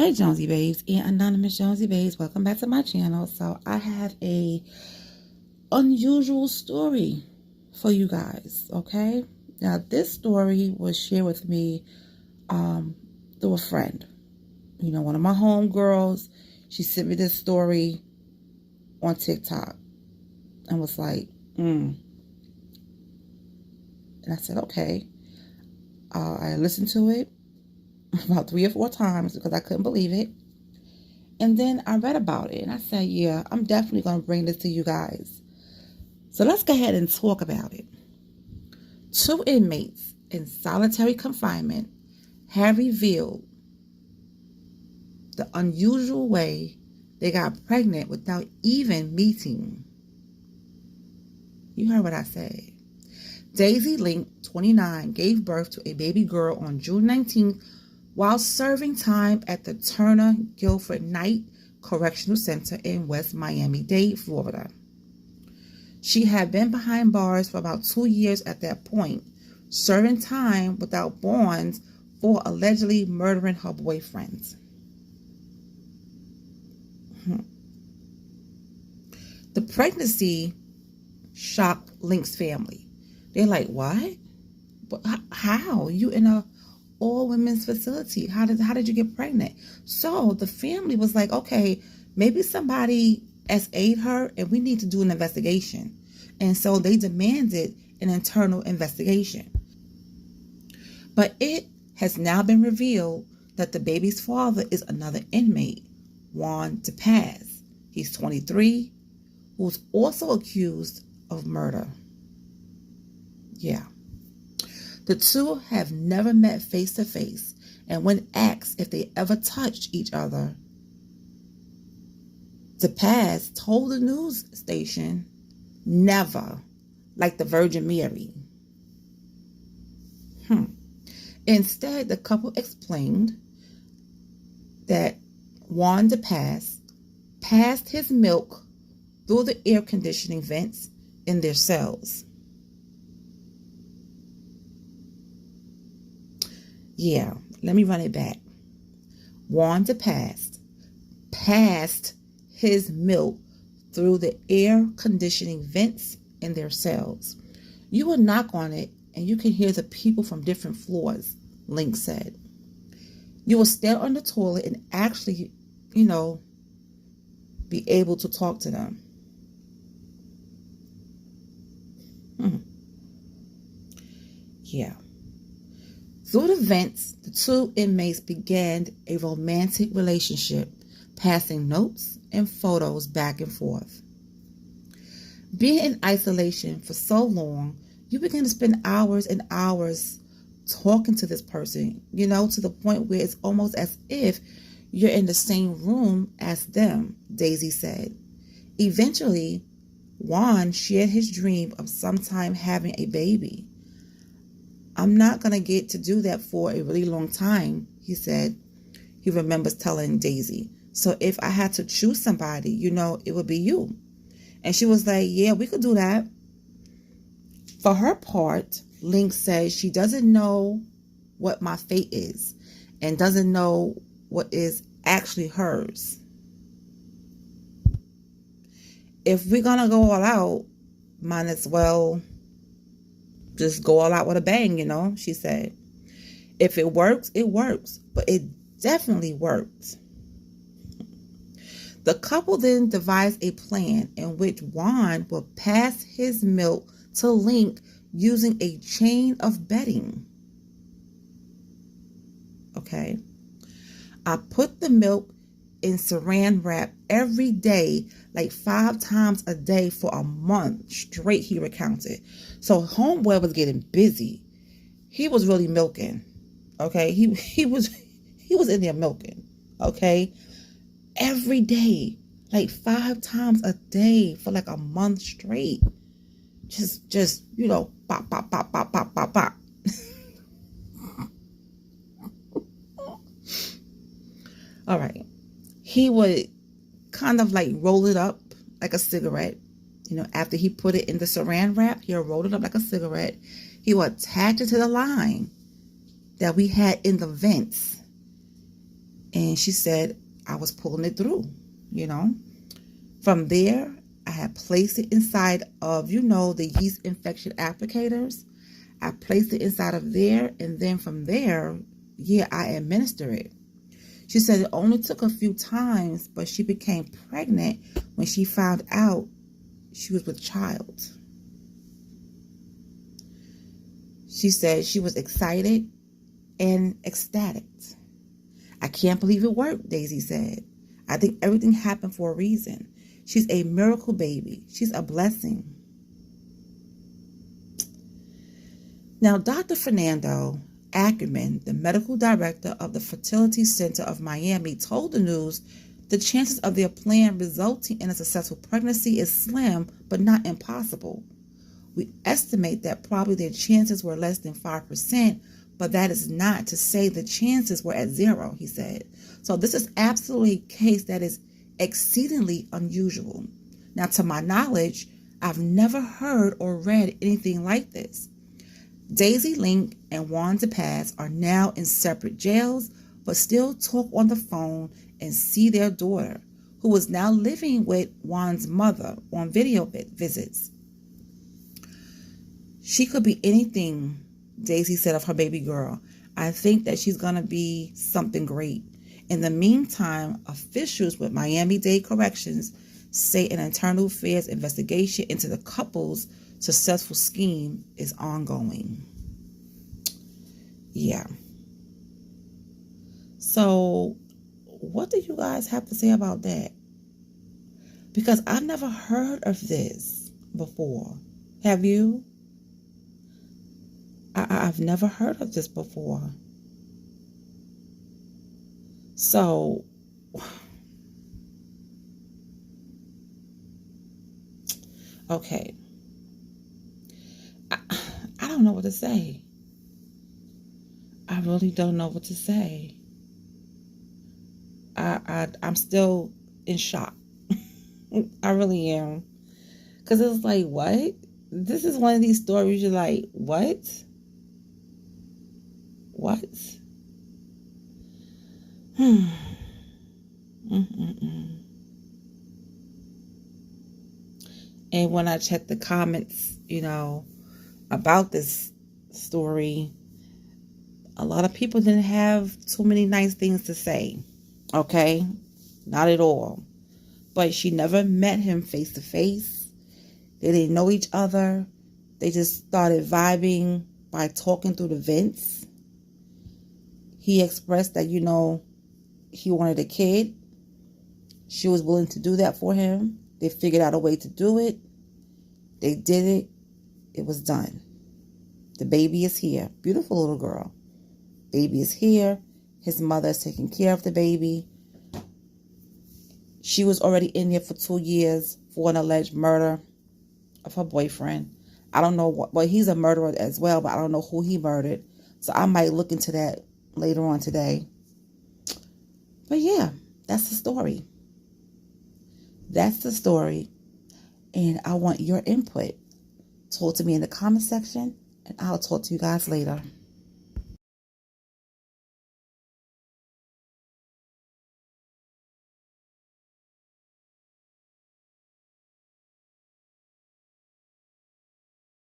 Hey Jonesy Babes and Anonymous Jonesy Babes, welcome back to my channel. So I have a unusual story for you guys, okay? Now this story was shared with me through a friend. You know, one of my homegirls, she sent me this story on TikTok and was like, And I said, okay. I listened to it about 3 or 4 times because I couldn't believe it. And then I read about it and I said, yeah, I'm definitely going to bring this to you guys. So let's go ahead and talk about it. 2 inmates in solitary confinement have revealed the unusual way they got pregnant without even meeting. You heard what I said. Daisy Link, 29, gave birth to a baby girl on June 19th while serving time at the Turner Guilford Knight Correctional Center in West Miami-Dade, Florida. She had been behind bars for about 2 years at that point, serving time without bonds for allegedly murdering her boyfriend. The pregnancy shocked Link's family. They're like, what? But how? You in a all-women's facility. How did you get pregnant? So the family was like, okay, maybe somebody SA'd her and we need to do an investigation. And so they demanded an internal investigation. But it has now been revealed that the baby's father is another inmate, Joan Depaz. He's 23, who's also accused of murder. Yeah. The two have never met face to face, and when asked if they ever touched each other, Depaz told the news station, never, like the Virgin Mary. Instead, the couple explained that Joan Depaz passed his milk through the air conditioning vents in their cells. Yeah, let me run it back. Joan Depaz passed his milk through the air conditioning vents in their cells. You will knock on it and you can hear the people from different floors, Link said. You will stand on the toilet and actually, be able to talk to them. Yeah. Through the vents, the 2 inmates began a romantic relationship, passing notes and photos back and forth. Being in isolation for so long, you begin to spend hours and hours talking to this person, to the point where it's almost as if you're in the same room as them, Daisy said. Eventually, Juan shared his dream of sometime having a baby. I'm not going to get to do that for a really long time, he said. He remembers telling Daisy. So if I had to choose somebody, it would be you. And she was like, yeah, we could do that. For her part, Link says she doesn't know what my fate is and doesn't know what is actually hers. If we're going to go all out, might as well just go all out with a bang, she said. If it works, it works. But it definitely works. The couple then devised a plan in which Juan will pass his milk to Link using a chain of betting. Okay. I put the milk in saran wrap every day, like 5 times a day for a month straight, he recounted. So homeboy was getting busy. He was really milking. Okay. He was in there milking. Okay. Every day, like 5 times a day for like a month straight. Just pop, pop, pop, pop, pop, pop, pop. All right. He would kind of like roll it up like a cigarette. After he put it in the saran wrap, he'll roll it up like a cigarette. He would attach it to the line that we had in the vents. And she said, I was pulling it through, you know. From there, I had placed it inside of, the yeast infection applicators. I placed it inside of there, and then from there, I administer it. She said it only took a few times, but she became pregnant when she found out she was with child. She said she was excited and ecstatic. I can't believe it worked, Daisy said. I think everything happened for a reason. She's a miracle baby. She's a blessing. Now, Dr. Fernando Ackerman, the medical director of the Fertility Center of Miami, told the news the chances of their plan resulting in a successful pregnancy is slim, but not impossible. We estimate that probably their chances were less than 5%, but that is not to say the chances were at zero, he said. So this is absolutely a case that is exceedingly unusual. Now, to my knowledge, I've never heard or read anything like this. Daisy Link and Joan Depaz are now in separate jails, but still talk on the phone and see their daughter, who is now living with Juan's mother on video visits. She could be anything, Daisy said of her baby girl. I think that she's going to be something great. In the meantime, officials with Miami-Dade Corrections say an internal affairs investigation into the couple's successful scheme is ongoing. Yeah. So, what do you guys have to say about that? Because I've never heard of this before. Have you? I've never heard of this before. So, okay. I don't know what to say. I really don't know what to say. I'm still in shock. I really am. Because it's like, what? This is one of these stories you're like, what? What? And when I checked the comments, about this story, a lot of people didn't have too many nice things to say. Okay? Not at all. But she never met him face to face. They didn't know each other. They just started vibing by talking through the vents. He expressed that, he wanted a kid. She was willing to do that for him. They figured out a way to do it. They did it. It was done. The baby is here. Beautiful little girl. Baby is here. His mother is taking care of the baby. She was already in there for 2 years for an alleged murder of her boyfriend. I don't know well, he's a murderer as well, but I don't know who he murdered. So I might look into that later on today. But yeah, that's the story. That's the story. And I want your input. Talk to me in the comment section, and I'll talk to you guys later.